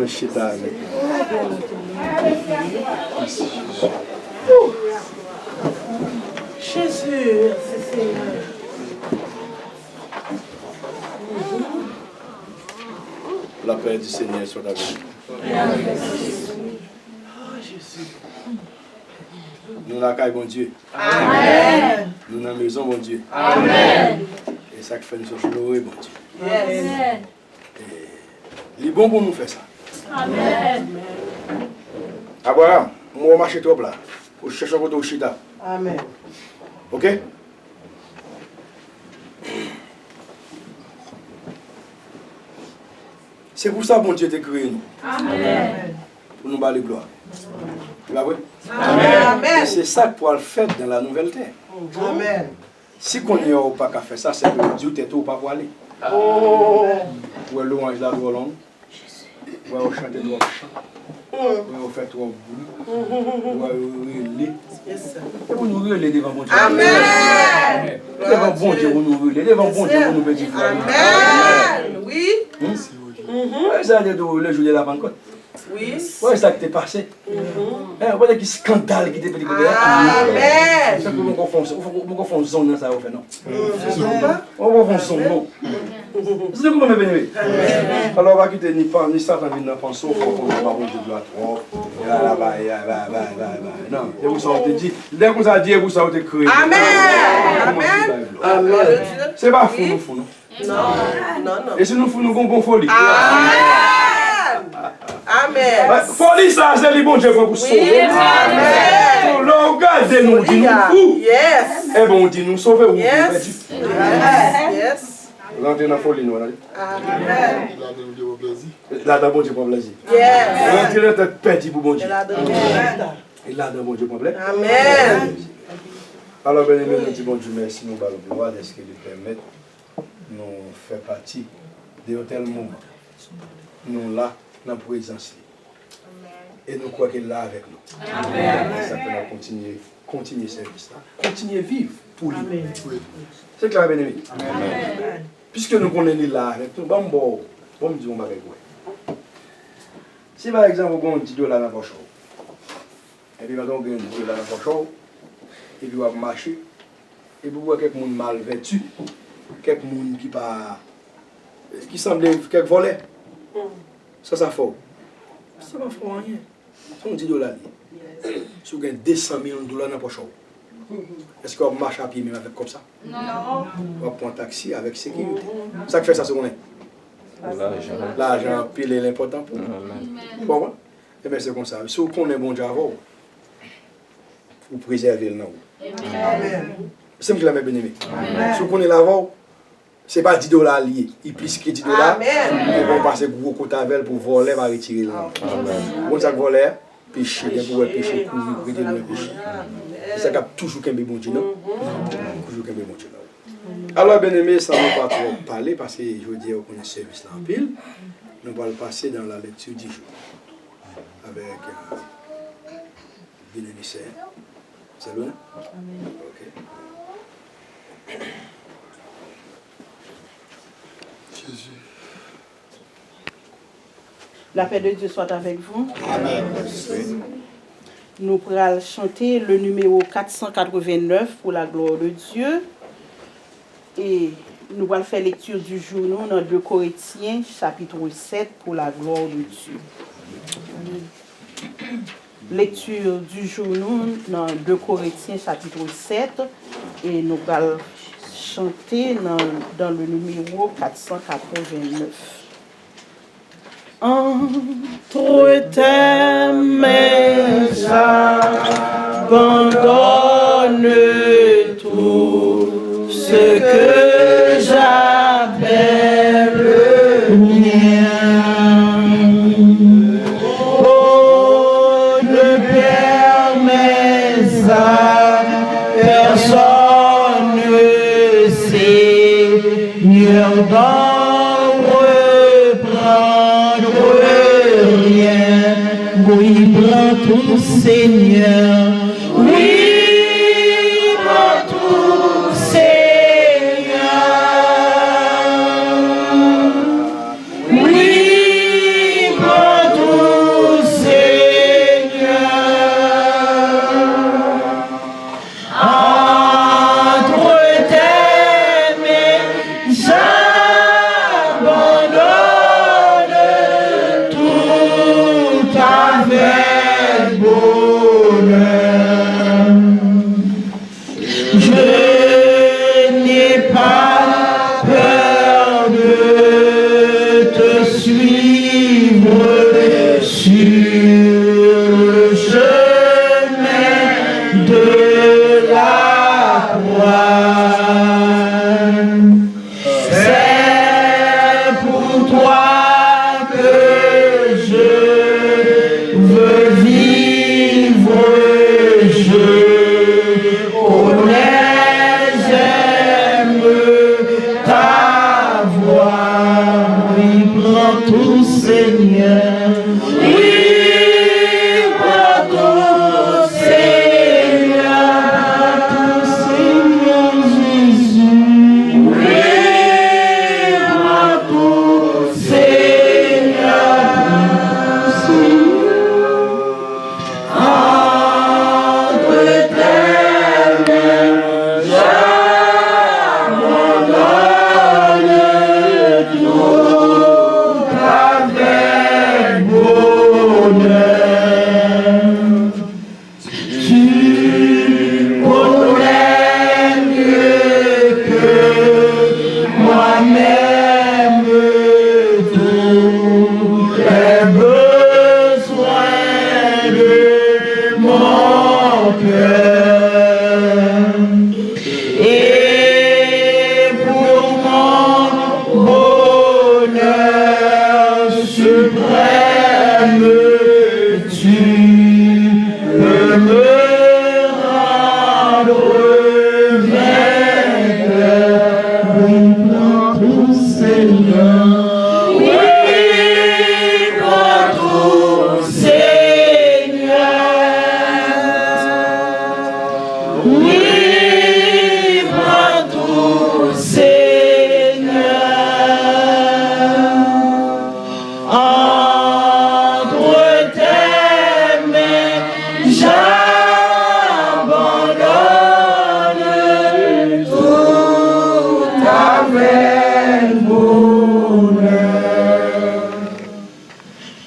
chita avec. Jésus, c'est Seigneur. La paix du Seigneur soit avec vous. Nous la caille, bon Dieu. Amen. Nous dans la maison, bon Dieu. Amen. Et ça qui fait nous sortir heureux, bon Dieu. Amen. Il est bon pour nous faire ça. Amen. Abraham, moi, je marche trop là. Je cherche un côté au chita. Amen. Ok? C'est pour ça que bon Dieu t'a créé nous. Amen. Pour nous battre gloire. Tu vas voir? Amen. Et c'est ça qu'on va faire dans la nouvelle terre. Amen. Si on n'y a pas qu'à faire ça, c'est que Dieu t'est tout pas pour aller. Oh. Ou louange la droit longue. Ou chanter droit chant. Ou faire trop bruit. Ou relais. Et vous nous relais devant bon Dieu. Amen. Devant bon Dieu, vous nous relais. Devant bon Dieu, vous nous petit frère. Amen. Oui. Ouais, ça le jour de la Pentecôte. Oui. Ouais, ça qui t'est passé. Voilà qui scandale qui t'est fait. Amen. C'est que vous confondez zone dans ça, vous fait non. On confond zone, non. C'est comment me bénir. Alors, on va quitter ni pas, ni Satan, ni n'importe quoi, on va pas bon Dieu de la trop. Là-bas, non, et vous savez, dit, dès que vous avez dit, vous savez créer. Amen. Amen. C'est pas fou, nous fou, non. Non. Et si nous fou, nous avons folie. Amen. Folie, ça, c'est le bon Dieu pour sauver. Amen. Là, regardez-nous, dit nous fou. Yes. Eh bien, on dit nous sauver ou nous Yes. perdus. Yes. Rentrez dans la folie, nous, on a dit. Amen. Là, dans bon Dieu pour plaisir. Yes. Rentrez dans tête perdue pour bon Dieu. Amen. Et là, dans bon Dieu pour plaisir. Amen. Alors, bien aimé, nous disons bon Dieu, merci, nous allons gloire de ce qu'il nous permet. Nous faire partie de tel moment. Nous là, dans la présence. Et nous croyons qu'il est là avec nous. Amen. Ça peut nous continuer ce service là. Continuer à vivre pour lui. C'est clair, bien aimé. Amen. Puisque nous connaissons là avec nous, bon, Dieu, on va avec vous. Si par exemple, vous avez un petit $, dans votre chambre, et puis maintenant, vous avez un $, dans votre chambre, et puis vous avez marché, et vous voyez quelqu'un mal vêtu, quelqu'un qui semble quelques volets. Ça fort. Ça va faire rien. C'est un $. Si vous avez $200 millions dans votre chambre, est-ce qu'on marche à pied même avec comme ça? Non. On prend un taxi avec sécurité. Ça fait ça, c'est qu'on est. L'argent, pile est l'important pour nous. Bon, et bien c'est comme ça. Si vous connaissez bon Dieu avant, vous préservez le nom. Amen. C'est ce que je l'ai bien aimé. Si vous connaissez l'avant, ce n'est pas $10 lié. Il plus que $10. Ils vont passer gros côté avec pour voler, va retirer le nom. Bon, ça voler, pécher, bien pour pécher, courir, retirer le péché. C'est ça qui a toujours qu'un bon Dieu, non? Toujours qu'un bon Dieu. Alors, bien aimé, ça ne va pas trop parler parce que je veux dire qu'on est service là en pile. Nous allons passer dans la lecture du jour avec bénéficiaire. C'est bon? Ok. Jésus. La paix de Dieu soit avec vous. Amen. Nous pourrons chanter le numéro 489 pour la gloire de Dieu. Et nous allons faire lecture du jour nous, dans 2 Corinthiens, chapitre 7, pour la gloire de Dieu. Lecture du jour nous, dans 2 Corinthiens, chapitre 7, et nous allons chanter dans le numéro 489. Entre tes mains, j'abandonne tout ce que j'appelle mien. Oh, ne permets à personne, Seigneur, d'en reprendre rien. Oui, prends tout, Seigneur. Oui, prends tout, Seigneur. Oui, prends tout. Je n'ai pas peur de te suivre sur le chemin de la croix. C'est pour toi que je veux vivre. Je connais, j'aime ta voix. Oui, prends tout, Seigneur. Oui, prends tout, Seigneur. Tout, Seigneur Jésus. Oui, prends tout, Seigneur. Entre tes mains, j'abandonne tout avec bonheur. Tu connais mieux que moi-même tous les besoins de mon cœur. Et pour mon bonheur suprême, tu peux me rendre vainqueur. Oui, prends tout, Seigneur. Oui, prends tout, Seigneur. Oui, prends tout, Seigneur. Entre tes mains, j'abandonne tout avec bonheur.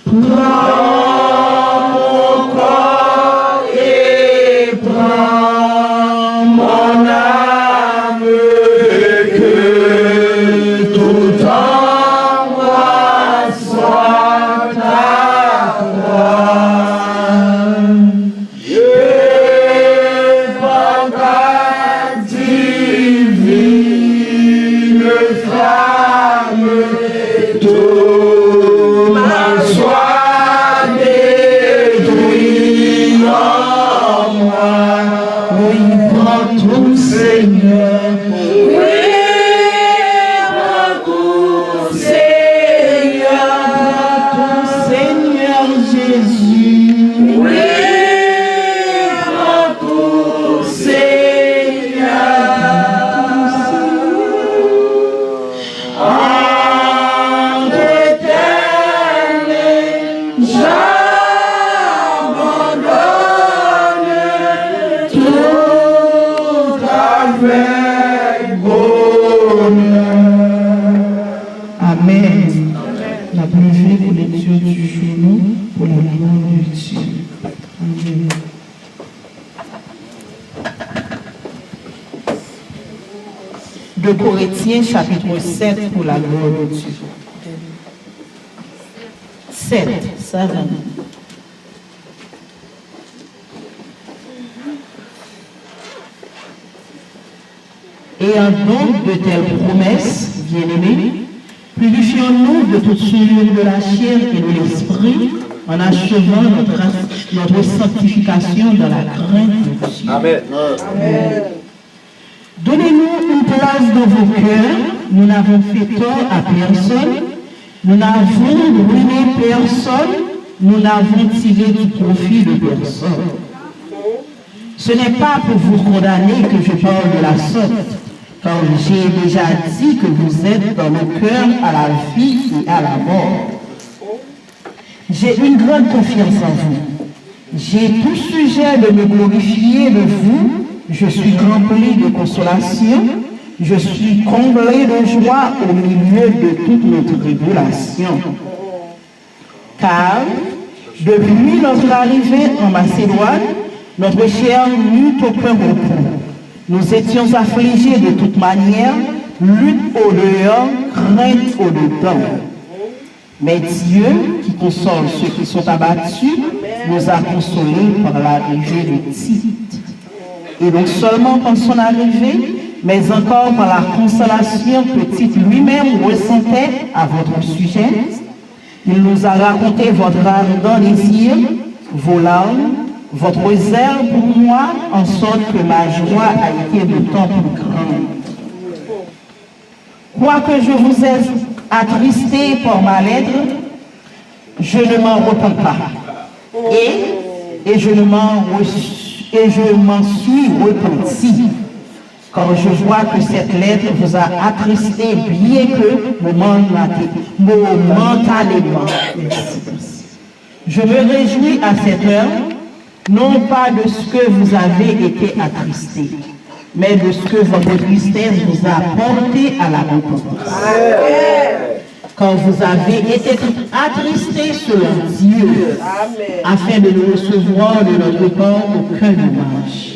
Prends mon corps et prends mon âme, que tout en moi soit ta croix. Que par ta divine flamme, tout mal soit détruit en moi. Oui, prends tout, Seigneur. Oui, prends tout, Seigneur. Tout, Seigneur Jésus. Oui, prends tout, Seigneur. Entre tes mains, j'abandonne tout avec bonheur. Amen. La plongée pour lecture du genou pour la gloire de Dieu. Amen. De Corinthiens chapitre 7 pour la gloire de Dieu. 7, ça va. Ayant donc de telles promesses, bien-aimés, purifions-nous de toute souillure de la chair et de l'esprit, en achevant notre sanctification dans la crainte de Dieu. Amen. Amen. Donnez-nous une place dans vos cœurs. Nous n'avons fait tort à personne. Nous n'avons ruiné personne. Nous n'avons tiré du profit de personne. Ce n'est pas pour vous condamner que je parle de la sorte, car j'ai déjà dit que vous êtes dans le cœur à la vie et à la mort. J'ai une grande confiance en vous. J'ai tout sujet de me glorifier de vous. Je suis rempli de consolation. Je suis comblé de joie au milieu de toute notre tribulation. Car, depuis notre arrivée en Macédoine, notre chair n'eut aucun repos. Nous étions affligés de toute manière, lutte au dehors, crainte au dedans. Mais Dieu, qui console ceux qui sont abattus, nous a consolés par l'arrivée de Tite. Et non seulement par son arrivée, mais encore par la consolation que Tite lui-même ressentait à votre sujet. Il nous a raconté votre ardent désir, vos larmes, votre zèle pour moi, en sorte que ma joie a été d'autant plus grande. Quoique je vous ai attristé par ma lettre, je ne m'en repens pas. Et je m'en suis repenti. Quand je vois que cette lettre vous a attristé, bien que momentanément. Je me réjouis à cette heure, non pas de ce que vous avez été attristé, mais de ce que votre tristesse vous a porté à la repentance. Quand vous avez été attristé selon Dieu, afin de nous recevoir de notre corps aucun dommage.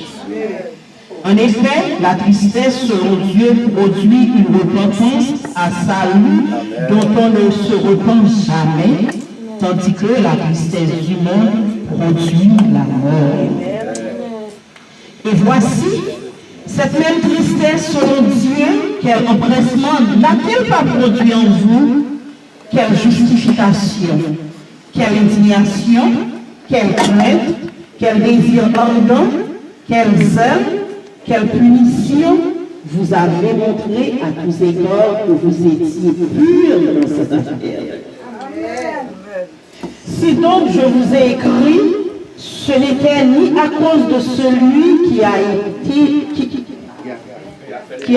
En effet, la tristesse selon Dieu produit une repentance à salut dont on ne se repent jamais, tandis que la tristesse du monde produit la mort. Et voici, cette même tristesse selon Dieu, quel empressement n'a-t-elle pas produit en vous? Quelle justification, quelle indignation, quelle crainte, quel désir ardent, quel zèle, quelle punition vous avez montré à tous égards que vous étiez purs dans cette affaire. Si donc je vous ai écrit, ce n'était ni à cause de celui qui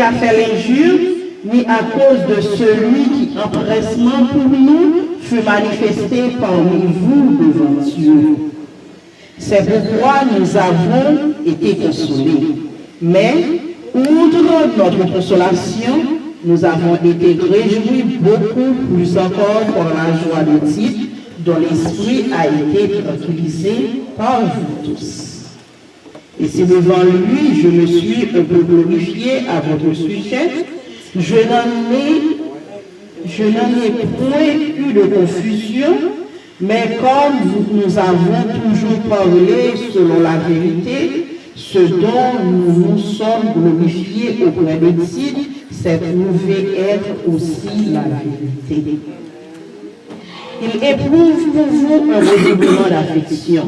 a fait l'injure, ni à cause de celui qui, empressement pour nous, fut manifesté parmi vous devant Dieu. C'est pourquoi nous avons été consolés. Mais, outre notre consolation, nous avons été réjouis beaucoup plus encore par la joie de Tite, dont l'esprit a été tranquillisé par vous tous. Et si devant lui, je me suis un peu glorifié à votre sujet, je n'en ai point eu de confusion, mais comme nous avons toujours parlé selon la vérité, ce dont nous nous sommes glorifiés auprès de Tite, c'est prouvé être aussi la vérité. Il éprouve pour vous un redoublement d'affection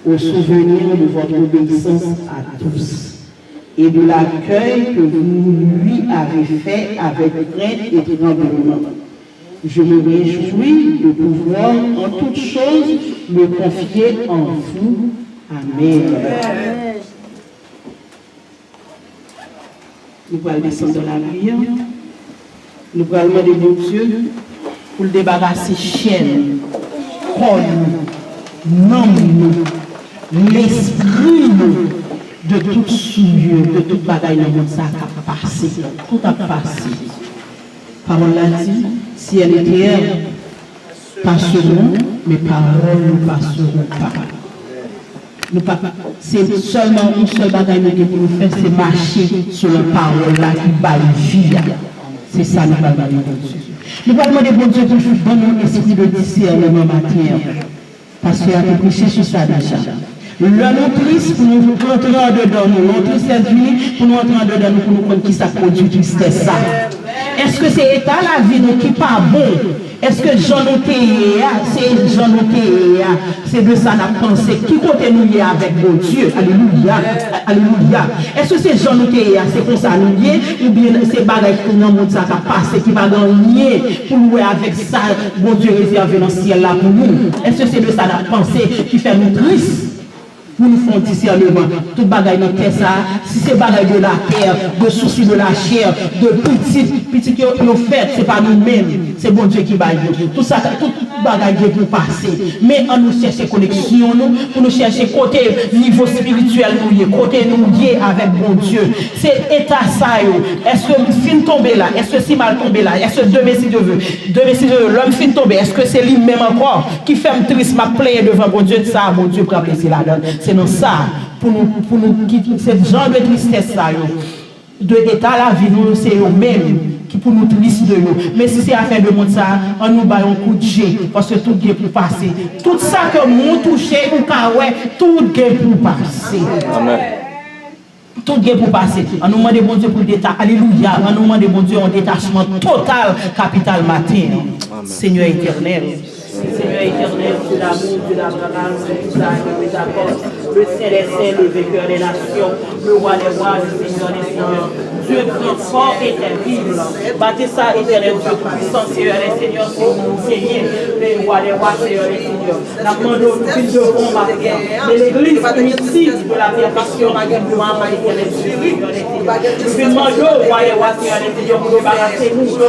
au souvenir de votre obéissance à tous et de l'accueil que vous lui avez fait avec crainte et tremblement. Je me réjouis de pouvoir en toutes choses me confier en vous. Amen. Nous allons descendre dans la prière. Nous allons demander à Dieu pour le débarrasser chaîne, corps, nous, l'esprit de toute souillure, de toute bagaille dans le monde, ça a passé, tout a passé. Parole l'a dit, si elle est terre, passeront, mais paroles ne passeront pas. C'est seulement une seule bagaille que nous faire, c'est marcher sur la parole là qui baille vie. C'est ça nous allons demander à Dieu. Nous allons demander à Dieu pour nous donner un esprit de discernement matin. Parce qu'il a prêché sur ça déjà. Le nous triste pour nous entrer en dedans, nous tristesse pour nous entrer en dedans, pour nous comprendre qui ça produit tristesse. Est-ce que c'est état la vie qui n'est pas bon? Est-ce que Jean c'est de ça qu'on a pensé? Qui côté nous y est avec mon Dieu? Alléluia. Alléluia. Est-ce que c'est Jean c'est comme ça nous y est? Ou bien c'est bagaille que nous avons passé qui va gagner pour nous avec ça, mon Dieu réservé dans le ciel là pour nous? Est-ce que c'est de ça qu'on a pensé qui fait nous tristes? Pour nous faire discernement, tout bagaille dans la terre, si c'est bagaille de la terre, de soucis de la chair, de petites que nous faisons, ce n'est pas nous-mêmes, c'est bon Dieu qui baille. Tout ça, tout bagaille pour passer. Mais on nous cherche connexion, pour nous chercher côté niveau spirituel, côté nous lié avec bon Dieu. C'est état ça, est-ce que fin tomber là, est-ce que si mal tomber là, est-ce que demain si Dieu veut, l'homme fin tomber, est-ce que c'est lui-même encore qui fait me triste, m'a plaint devant bon Dieu, ça, bon Dieu, pour plaisir là-dedans. C'est dans ça pour nous quitter ce genre de tristesse là, de état la vie nous c'est eux-mêmes qui pour nous triste de nous. Mais si c'est affaire de monde ça, on nous bat un coup de jet parce que tout est pour passer. Tout ça que nous toucher ou ouais, tout est pour passer. Amen. Tout est pour passer. On nous demande bon Dieu pour le détachement. Alléluia. On nous demande bon Dieu un détachement total, capital matin. Seigneur éternel. Seigneur éternel, Dieu d'amour, Dieu d'Abraham, Dieu d'Isaac, le Saint des Saints, le vainqueur des nations, le roi des rois, le Seigneur des seigneurs. Dieu grand fort et terrible. Battez ça, éternel Dieu tout-puissant, Seigneur les seigneurs, c'est vous, Seigneur, les rois des rois, Seigneur les seigneurs. Nous demandons qu'ils devront marquer. Mais l'église primitive de la perfection, nous demandons, éternel Dieu, Seigneur les seigneurs. Nous demandons, roi des rois, Seigneur les seigneurs, pour débarrasser nous de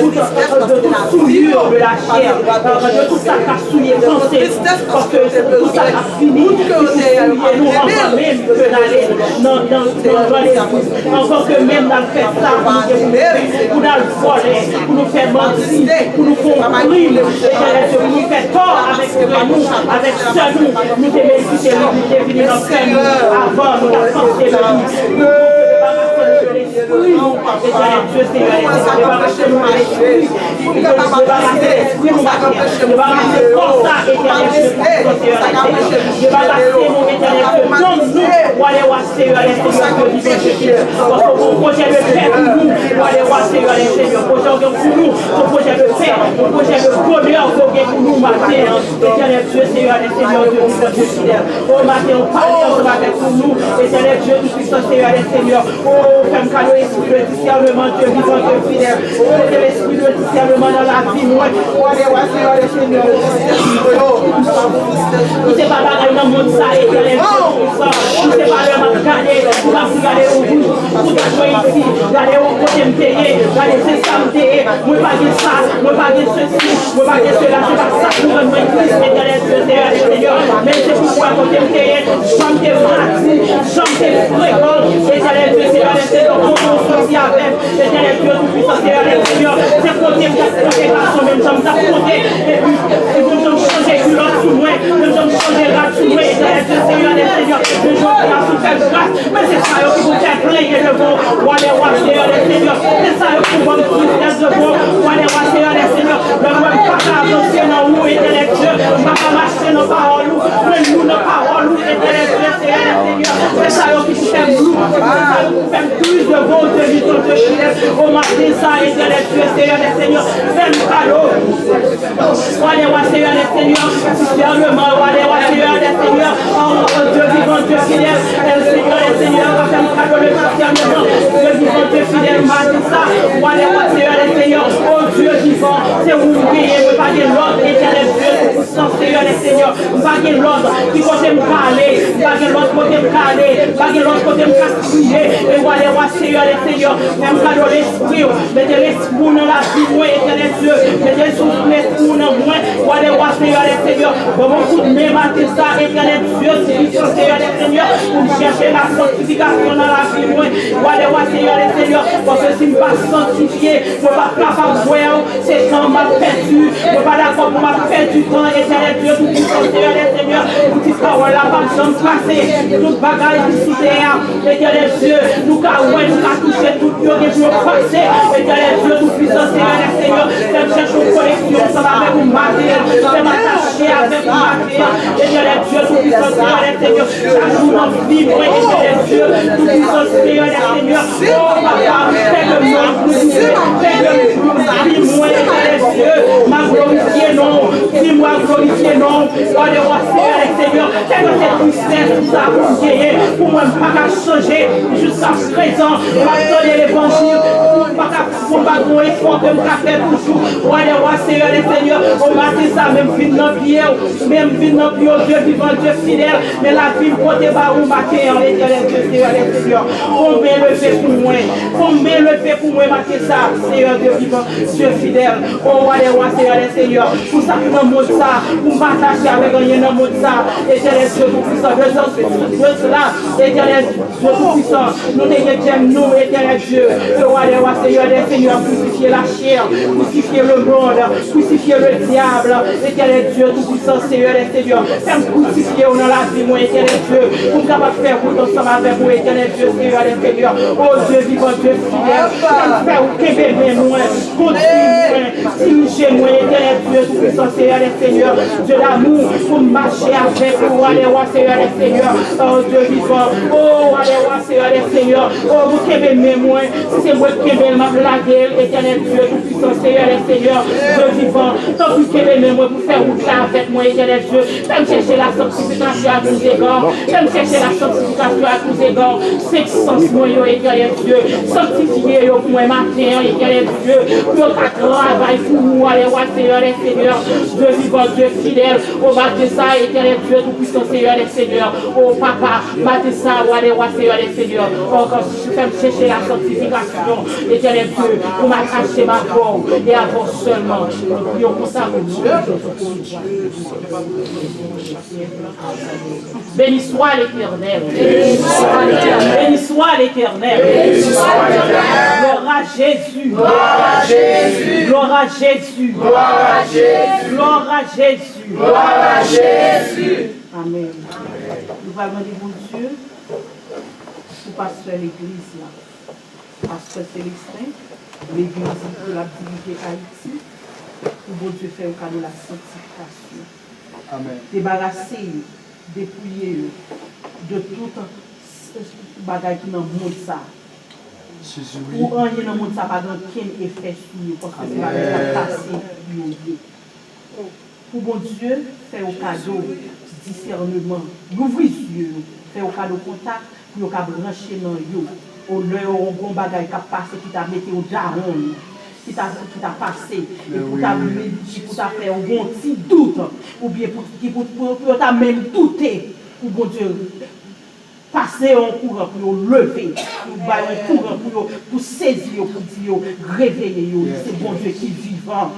toute souillure de la chair, de tout ça qui a souillé pensée, parce que tout ça a fini, et nous rentrons même que d'aller dans les encore que même dans le fait ça, pour nous voler, pour nous faire mentir, pour nous faire brûler, pour nous faire tort avec nous, avec ce nous te mériter, nous te venir dans le avant, nous avons pensé le cadeau esprit de discernement, Dieu vivant, Dieu fidèle. Mettez l'esprit de discernement dans la vie, moi. Seigneur, le Seigneur. Nous ne pas dans le monde ça, éternel, nous ne pas le regarder, nous va regarder au bout, nous va jouer ici, regarder au côté me payer, regarder c'est ça me payer, moi pas dire ça, moi pas dire ceci, moi pas dire cela, c'est pas ça pour me mettre Christ, éternel, Seigneur, mais c'est pourquoi côté me payer, j'en t'ai mardi, j'en t'ai fréquent, éternel, Seigneur, éternel Dieu tout-puissant, Seigneur, c'est côté garçon, même temps, ça côté, et puis nous sommes changés du lot sous moi, nous sommes changés là sous moi, éternel Seigneur, nous sommes là sous cette grâce, mais c'est ça qui vous fait plaindre devant, voilà, Seigneur, c'est ça qui vous fait tristesse devant, voilà, Seigneur, le moi pas avancer dans vous, éternel Dieu, pas marcher dans parole, mais nous dans parole, éternel Seigneur, c'est ça qui vous fait blou, c'est ça qui vous fait plus de vos de vitaux de Chine, au matin ça, éternel Seigneur, fais le cadeau, voilà, Seigneur, discernement, voilà, Seigneur, en Dieu vivant, Dieu fidèle, Seigneur, fais le cadeau, le discernement, Dieu vivant, Dieu fidèle, matin ça, voilà, Seigneur, oh Dieu vivant, c'est vous priez, vous pas de l'ordre, éternel Dieu, Seigneur, vous pas de l'ordre, qui côté me caler, pas de l'autre côté me caler, pas de l'autre côté me crier, et voilà, Seigneur, même cadeau l'esprit, mettez l'esprit dans la vie, moi, éternel Dieu, mettez l'esprit dans moi, voilà, Seigneur, dans mon coup de main, matin ça, éternel Dieu, Seigneur, pour chercher la sanctification dans la vie, moi, voilà, Seigneur, parce que si je ne suis pas sanctifié, je ne suis pas capable de voir, c'est quand m'a perdu, je ne suis pas d'accord pour m'a perdu du temps, éternel Dieu, tout puissant, Seigneur, pour cette parole là, pas besoin de passer, toute bagaille ici, éternel Dieu, nous avons touché tout Dieu, et nous passer, éternel Dieu, tout puissant, Seigneur, c'est chercher une connexion, ça va avec une matière, c'est m'attacher avec une matière, éternel Dieu, tout puissant, Seigneur, chaque jour dans la vie, éternel Dieu, tout puissant, Seigneur, oh papa, fais-le-moi, dis-moi, éternel Dieu, ma glorifier non, dis-moi glorifier non, allez-moi, Seigneur, quelle est cette tristesse, tout ça, pour moi, pas changer jusqu'à présent, ma donner l'évangile, pour pas qu'on effort que je fais toujours, allez-moi, Seigneur, on va dire ça, même vite dans le pied, même vite dans le pied, Dieu vivant, Dieu fidèle, mais la vie côté bas ou marqué en l'éternel Seigneur, combien le fait pour moi, combien le fait pour moi, marquer ça, Seigneur, Dieu vivant, Dieu fidèle, oh, allez-moi, Seigneur, pour ça que dans le monde ça, pour m'attacher avec un dans le monde ça, éternel Dieu, pour ça, de cela, éternel Dieu tout-puissant, nous t'aimons, nous, éternel Dieu, le roi des rois, Seigneur des seigneurs, crucifier la chair, crucifier le monde, crucifier le diable, éternel Dieu tout-puissant, Seigneur des seigneurs, fais-moi crucifier dans la vie, moi, éternel Dieu, pour capable faire route ensemble avec moi, éternel Dieu, Seigneur des seigneurs, oh Dieu vivant, Dieu fidèle, faire québécois, moi, continue, diriger moi, éternel Dieu tout-puissant, Seigneur des seigneurs, Dieu d'amour, pour marcher avec le roi des rois, Seigneur des seigneurs, oh Dieu vivant, oh roi des rois, Seigneur des seigneurs, oh vous québécois, moi, si c'est moi qui québécois, la gueule, éternel Dieu tout-puissant, Seigneur des seigneurs, Dieu vivant, tant que québécois, moi, pour faire route là avec moi, éternel Dieu, fais-moi chercher la sanctification à tous égards, fais-moi chercher la sanctification à tous égards, c'est sens moi, éternel Dieu, sanctifier pour moi matin, éternel Dieu, pour ta travail pour nous, les rois, Seigneur des seigneurs, Dieu vivant, Dieu fidèle, au bas de ça, éternel Dieu tout-puissant, Seigneur des seigneurs, oh papa, battez ça, roi des rois, Seigneur des seigneurs, encore je fais chercher la sanctification, éternel Dieu, pour m'attacher ma forme et avant seulement, nous prions pour ça, pour Dieu. Béni soit l'Éternel. Béni soit l'Éternel. Gloire à Jésus. Gloire à Jésus. Gloire à Jésus. Gloire à Jésus. Gloire à Jésus. Gloire à Jésus. Amen. Nous allons demander bon Dieu pour pasteur l'église là. Pasteur Célestin, l'église de la divinité Haïti, pour bon Dieu faire au cas de la sanctification. Amen. Débarrasser, dépouiller de tout bagage qui dans le monde ça. Pour rien dans le monde ça, pas aucun effet sur nous, parce que c'est la même passé. Pour bon Dieu, faire au cadeau discernement, l'ouvrir les yeux, faire au cadeau contact, pour brancher dans yo. Au lieu où bon bagage qui a passé, qui t'a mis au daron. Qui t'a passé, et pour t'a faire un bon petit doute, ou bien pour t'a même douté, pour bon Dieu, passer en courant pour lever, pour un courant pour saisir, pour dire, réveiller, c'est bon Dieu qui est vivant,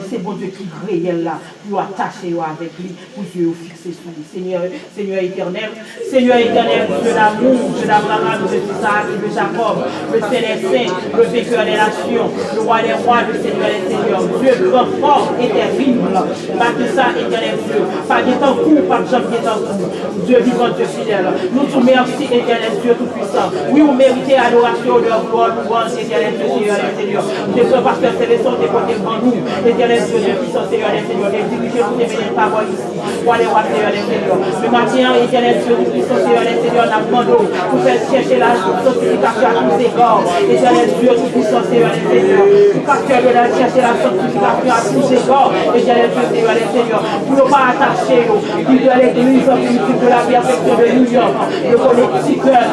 c'est bon Dieu qui est réel là, pour attacher avec lui, pour Dieu fixer sur lui. Seigneur éternel, Dieu d'amour, Dieu d'Abraham, Dieu d'Isaac, de Jacob, le Célestin, le vainqueur des nations, le roi des rois, le Seigneur des seigneurs, Dieu grand, fort et terrible, pas que ça, éternel Dieu, pas de temps court, pas de gens qui est en cours, Dieu vivant, Dieu fidèle, nous tous merci, éternel Dieu tout-puissant. Oui, vous méritez adoration, de gloire, louange, éternel Dieu, Seigneur des seigneurs. Dieu, pasteur Célestin, t'es porté devant nous, éternel Dieu, puissant, Seigneur des seigneurs, des dirigeants, vous avez une parole ici, roi des rois, Seigneur des seigneurs. Le matin, éternel Dieu, puissant, Seigneur des seigneurs, n'a demandé pour faire chercher la sanctification à tous égards, éternel Dieu, tout-puissant, Seigneur des seigneurs. Pour pasteur de la chercher la sanctification à tous égards, éternel Dieu, Seigneur des seigneurs. Pour ne pas attacher, il de l'église, de la perfection de New York, connectiqueur,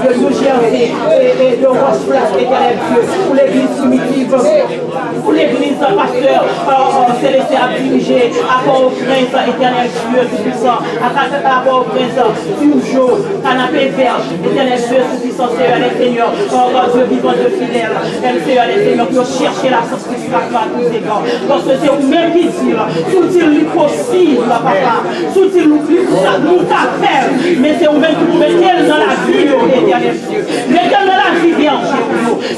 de New Jersey et de Rochefort, éternel Dieu, pour l'église primitive, pour l'église pasteur Célestin à diriger à Port-au-Prince, éternel Dieu, tout-puissant, à Port-au-Prince, toujours, canapé vert, éternel Dieu, tout-puissant, Seigneur les seigneurs, Dieu vivant, Dieu fidèle, Seigneur les seigneurs, qui ont cherché la sanctification à tous égards, parce que c'est vous-même qui dit, sous-il possible, papa, sous-il nous faire, mais c'est vous-même qui nous mettez dans la vie, éternel Dieu. Mettez dans la vie bien,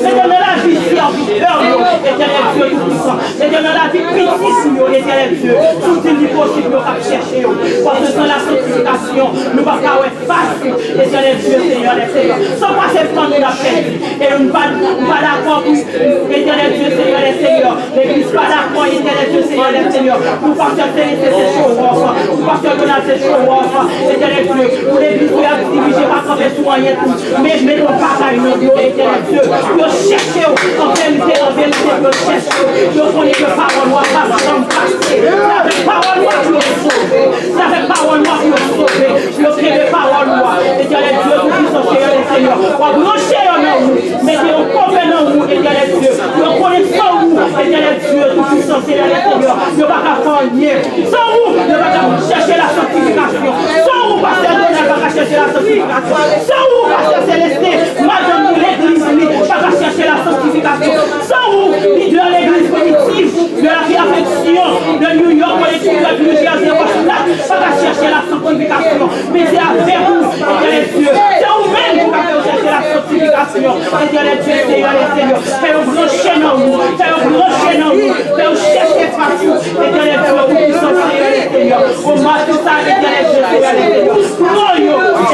mettez dans la vie serviteur, éternel Dieu tout-puissant. Mettez dans la vie petite, éternel Dieu. Tout est possible, nous allons chercher. Parce que sans la sanctification, nous ne pouvons pas faire face, éternel Dieu, Seigneur, les seigneurs. Sans passer le temps de la paix. Et nous ne sommes pas d'accord pour éternel Dieu, Seigneur, les seigneurs. L'église pas d'accord, éternel Dieu, Seigneur, les seigneurs. Pour passer ces show-off, pour passer ces show-off, éternel Dieu. Pour l'église, pour diriger par contre les soignants, mais non pas à une autre, éternel Dieu. Pour chercher en vérité, pour chercher. Pour connaître que parole noire, pas sans passer. La parole noire pour sauver. La parole noire pour sauver. Pour créer les paroles noires. Éternel Dieu, pour qui sont Seigneur les seigneurs. Pour brancher en nous, mettez un copain en nous, éternel Dieu. Pour connaître en vous, éternel Dieu, tout qui sont Seigneur les seigneurs. Ne pas qu'à faire nier. Sans vous, ne pas qu'à chercher la sanctification. Sans vous, pasteur Donald, ne pas qu'à chercher la sanctification. Sans vous, pasteur Célestin, madame de l'église, ne pas qu'à chercher la sanctification. Sans vous, de l'église primitive, de la réaffection de New York, de New Jersey, pas qu'à chercher la sanctification. sanctification. Mais c'est avec vous, éternel Dieu. C'est vous-même qui va chercher la sanctification. Éternel Dieu, Seigneur, les Seigneurs. Fais-nous brancher dans vous. Fais-nous brancher dans vous. Fais-nous chercher partout. Éternel Dieu, tout puissant, Seigneur, les Seigneurs. Au match tout ça, éternel Dieu, Seigneur, les Seigneurs. Prenons,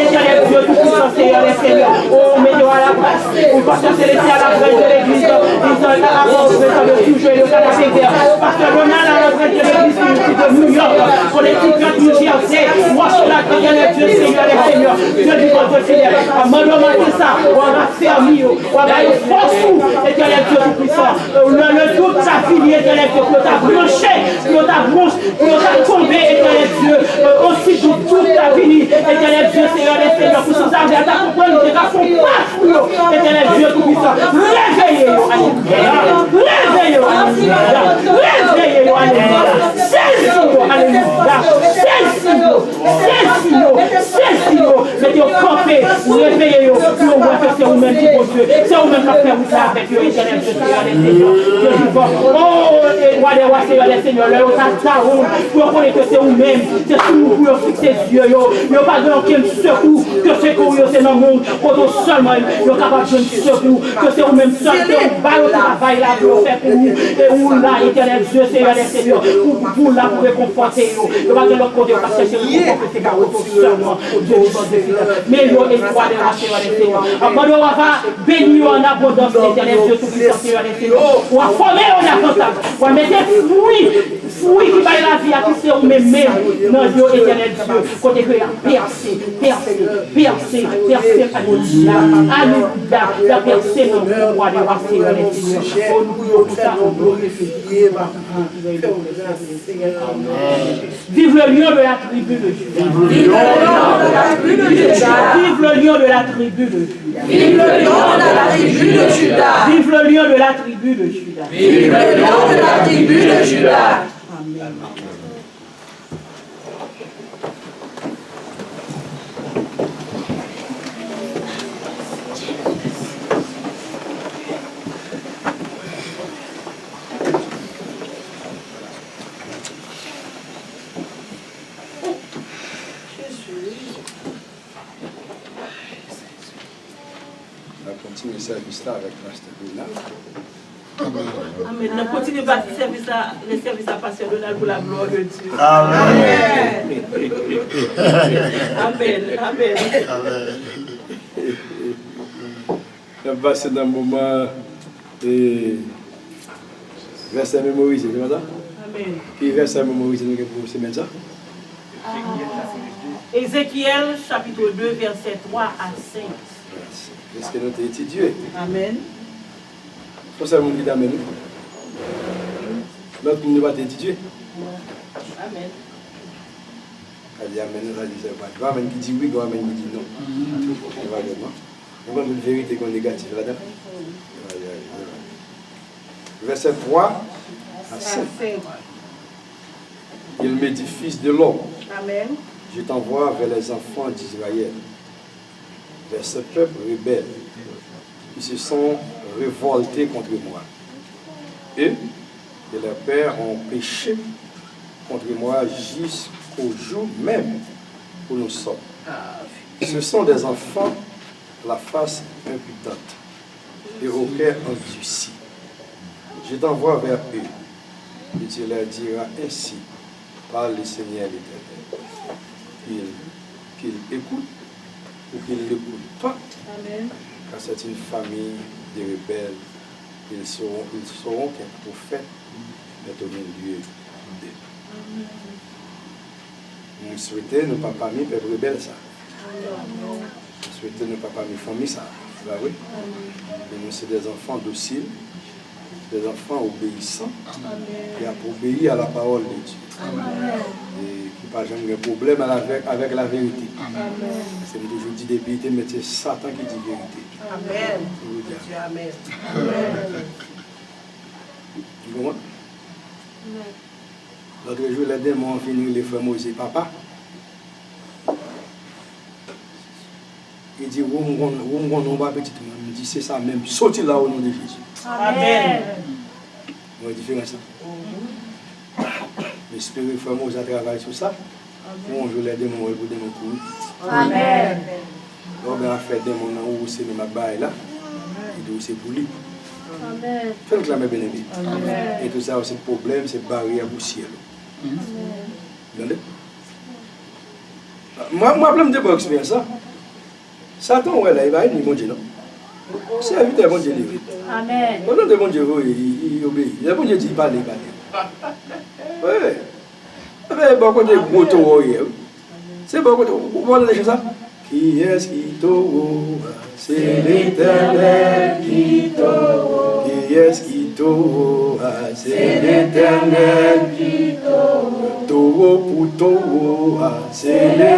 éternel Dieu, tout puissant, Seigneur, les Seigneurs. Oh, mettez-nous à la place. Pour pasteur célestial, à la place de l'église. Ils sont là à bord, de toujours le canapé vert. Pasteur Ronald, à la place de l'église de New York. Pour les étudiants du GRC. Moi, je suis là, éternel Dieu, Seigneur, les Seigneurs. Dieu du bon Dieu, Seigneur. À mater ça, on va fermer, on va aller force, éternel Dieu tout puissant. Le doute, ça finit, éternel Dieu, pour ta branché, pour ta branche, pour ta tombé, éternel Dieu. Aussi, tout ta fini, éternel Dieu, Seigneur, les Seigneurs. Pour nous arriver à ta comprendre, nous ne pas, éternel Dieu tout puissant. Réveillez-vous, alléluia. Réveillez-vous, alléluia. Réveillez-vous, alléluia. Celle-ci-vous, alléluia. Celle-ci-vous. Mettez-vous campé, réveillez-vous. Puis on voit que c'est vous-même qui bon Dieu. C'est vous-même qui fait vous ça avec eux, éternel Dieu, Seigneur, les Seigneurs. Dieu du bon. Oh, roi des rois, Seigneur, les Seigneurs. Là, on s'attaque, pour connaître que c'est vous-même. C'est sous nous pour fixer Dieu. Il n'y a pas de aucun secours que c'est qu'on c'est dans le monde. Pour nous seulement, il y a capable de secours. Que c'est vous-même seul. C'est vous bail au travail là pour faire pour vous. Et vous là, éternel Dieu, Seigneur, les Seigneurs. Pour là, pour réconforter vous. Il n'y a pas de l'autre côté, on va chercher le confort. C'est car vous seulement. Dieu du bon Dieu. Mais nous, et roi des rois, Seigneur, les Seigneurs. Quand on va bénir en abondance, éternel Dieu, tout puissant, Seigneur, les Seigneurs. On va former en abondance. On va mettre fruits qui va la vie à qui c'est vous-même dans Dieu, éternel Dieu. Côté que percé, alléluia, alléluia, la percée dans le roi des rois, Seigneur, les Seigneurs. Oh, nous prions pour ça, nous glorifions. Vive le lion de la tribu de Juda. Vive le lion de la tribu de Juda. Vive le lion de la tribu de Juda. Vive le lion de la tribu de Juda. Vive le lion de la tribu de Juda. Amen. Continue le service là avec Pasteur Donald. Amen. Nous continuons le service à Pasteur Donald pour la gloire de Dieu. Amen. Amen. On va passer dans un moment verset mémorisé, c'est ça? Amen. Qui verset mémorisé nous pour ce matin? Ézéchiel chapitre 2 verset 3 à 5. Est-ce que nous avons étudié? Amen. Pour ça, nous dit Amen. L'autre, nous va étudier. Amen. Elle dit Amen, nous va dire c'est pas. Amen qui dit oui, Amen qui dit non. Nous avons une vérité qu'on est négative là-dedans. Verset 3 à 5. Il me dit, fils de l'homme, Amen. je t'envoie vers les enfants d'Israël, vers ce peuple rebelle qui se sont révoltés contre moi. Eux et leurs pères ont péché contre moi jusqu'au jour même où nous sommes. Ce sont des enfants à la face impudente et au cœur endurci. Je t'envoie vers eux et tu leur diras ainsi, parle le Seigneur l'Éternel, qu'ils écoutent ou qu'ils n'écoutent pas. Amen. Car c'est une famille de rebelles. Ils sauront qu'un prophète est au milieu d'eux. Nous souhaitons ne pas parmi les rebelles ça. Nous souhaitons ne pas parmi les familles ça. C'est vrai, oui. Et nous sommes des enfants dociles, des enfants obéissants, qui ont obéi à la parole de Dieu. Et qui n'ont pas jamais de problème avec la vérité. C'est toujours dit des vérités, mais c'est Satan qui dit vérité. Amen. Amen. Tu comprends? L'autre jour, les démons ont fini les frères Moïse, papa. Il dit, où on va petit monde. Il dit, c'est ça même. Sortez là au nom de Jésus. Amen. On va différer ça. J'espère que les frères Moïse travaillent sur ça. Bon, je l'ai démon pour démon pour. Amen. On va faire démon où c'est ma baille là. Et donc c'est pour lui. Amen. Fais le clamer bien aimé. Et tout ça c'est problème, c'est barrière pour ciel. Regardez. Moi, je me déboxe bien ça. Satan, ouais, là, il va être mon Dieu, non? C'est invité à mon Dieu. Amen. Pendant que mon Dieu, il obéit. Le bon Dieu dit, il parle. Ouais. Mais bon, côté gros taureau, c'est bon côté. Vous voyez ça? Qui est-ce qui t'aura? C'est l'Éternel qui t'aura. Qui est-ce qui t'aura? C'est l'Éternel qui t'aura. Taureau pour taureau, c'est l'Éternel.